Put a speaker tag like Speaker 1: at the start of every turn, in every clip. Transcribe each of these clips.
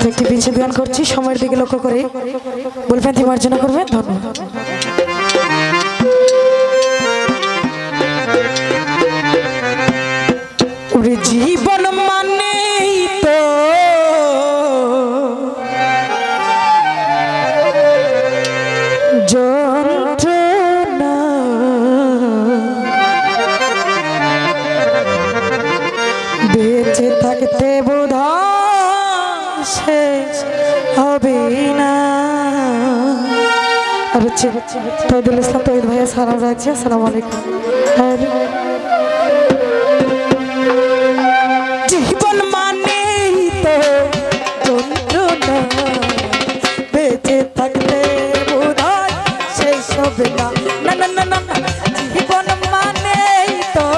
Speaker 1: একটি বিচ্ছেদ গান করছি, সময়ের দিকে লক্ষ্য করে বলবেন মার্জনা করবেন। ধন্যবাদ। জীবন মানে তো যন্ত্রণা, বেঁচে থাকতে বোধহয় শেষ হবে না। আর হচ্ছে তৈদুল ইসলাম তৈদ ভাইয়া সালাম রাখছে। আসসালামু আলাইকুম। জীবন মানে তো যন্ত্রণা, বেঁচে থাকতে বোধহয় শেষ হবে না। না না না না, জীবন মানে তো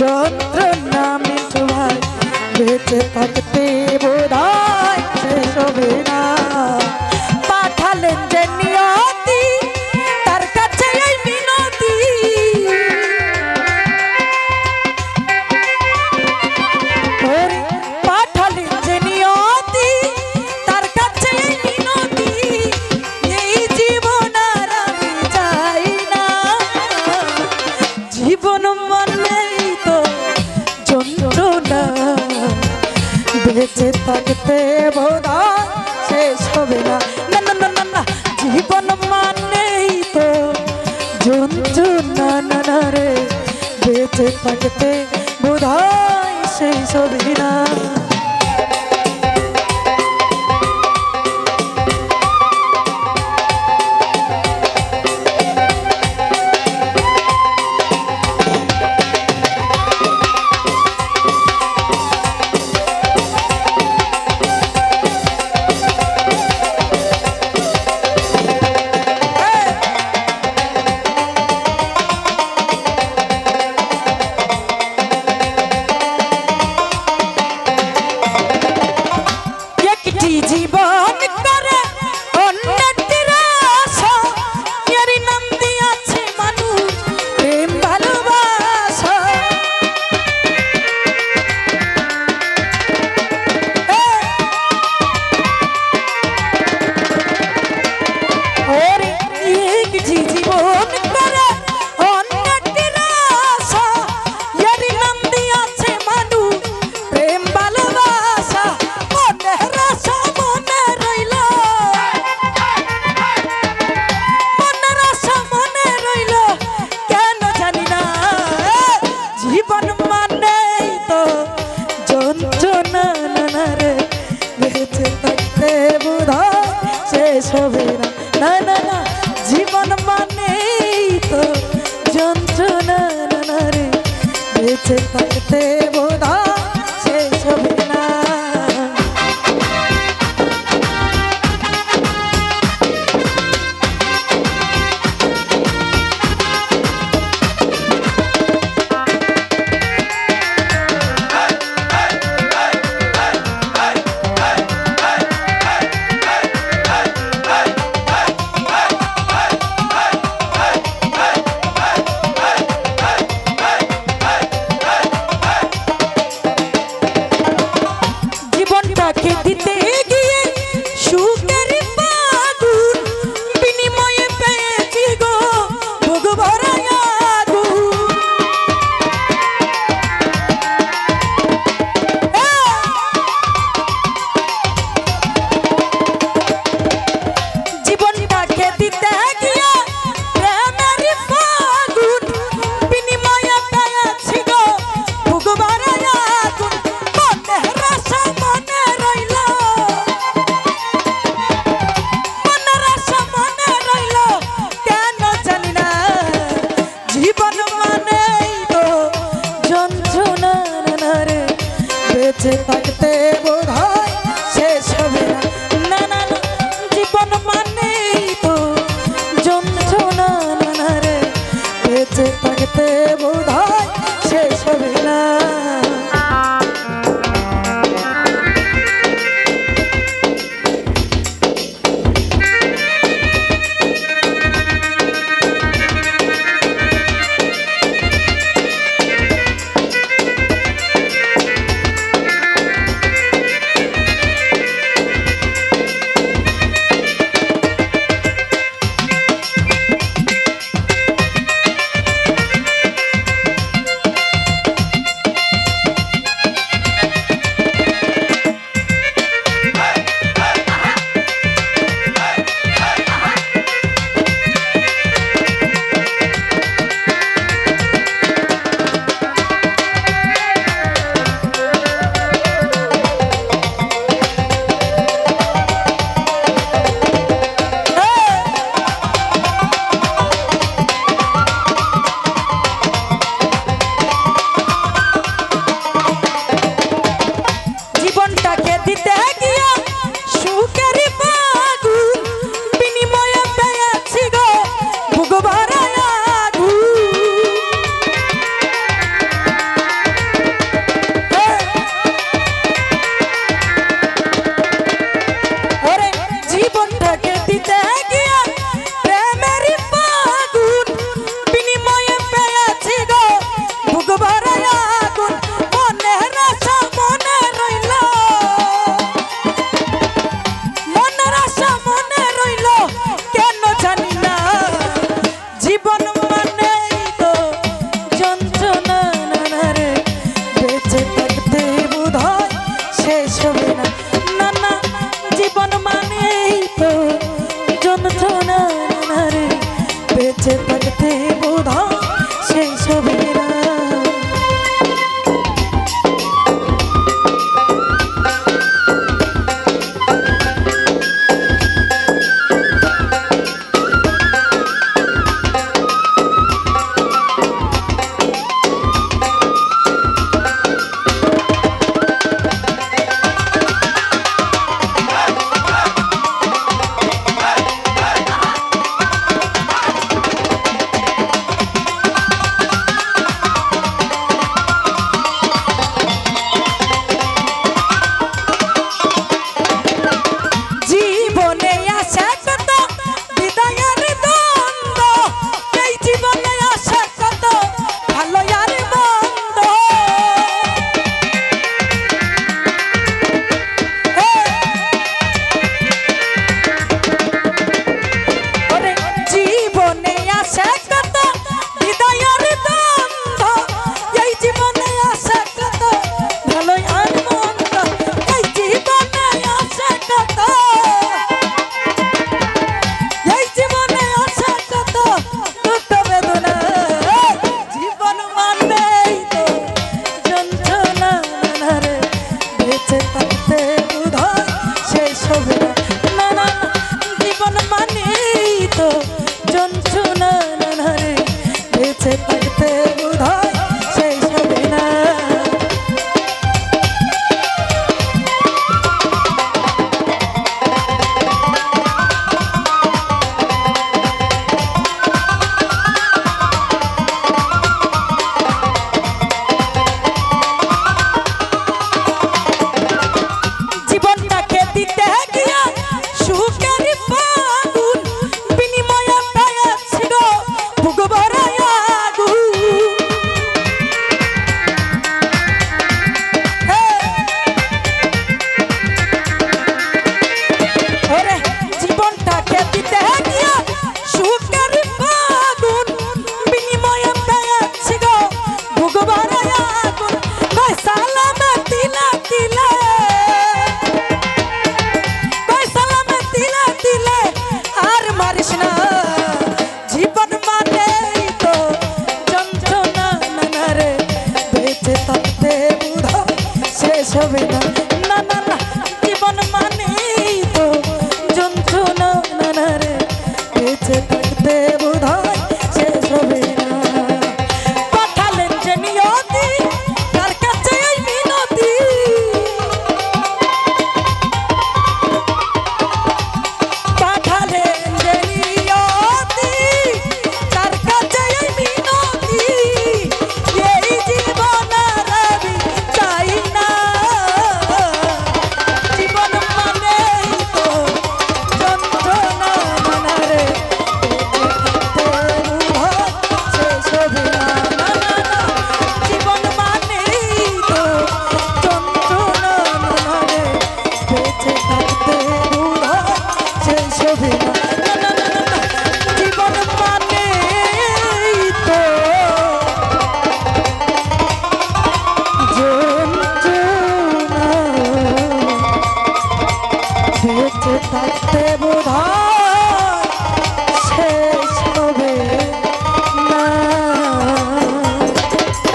Speaker 1: যন্ত্রণা মিঠু ভাই, বেঁচে থাকতে বোধহয় শেষ হবে না। পাঠালেন যে নিয়তি, তার কাছে এই মিনতি, পাঠালেন যে নিয়তি, তার কাছে এই মিনতি, এই জীবন আর আমি চাই না। জীবন মানেই তো যন্ত্রণা, বেঁচে থাকতে বোধহয় শেষ হবে না। না না না না না, জীবন মানেই তো যন্ত্রণা, না না রে, বেঁচে থাকতে বোধহয় শেষ হবে না। জীবন করে অন্যটির আশা, এর নাম দিয়েছে মানুষ প্রেম ভালোবাসা। ওরে একটি জীবন করে অন্যটির আশা, এর নাম দিয়েছে মানুষ প্রেম ভালোবাসা। জীবন মানেই তো যন্ত্রণা, না রে, বেঁচে থাকতে বোধহয় শেষ হবে না। না না না, জীবন মানেই তো যন্ত্রণা, না রে, বেঁচে থাকতে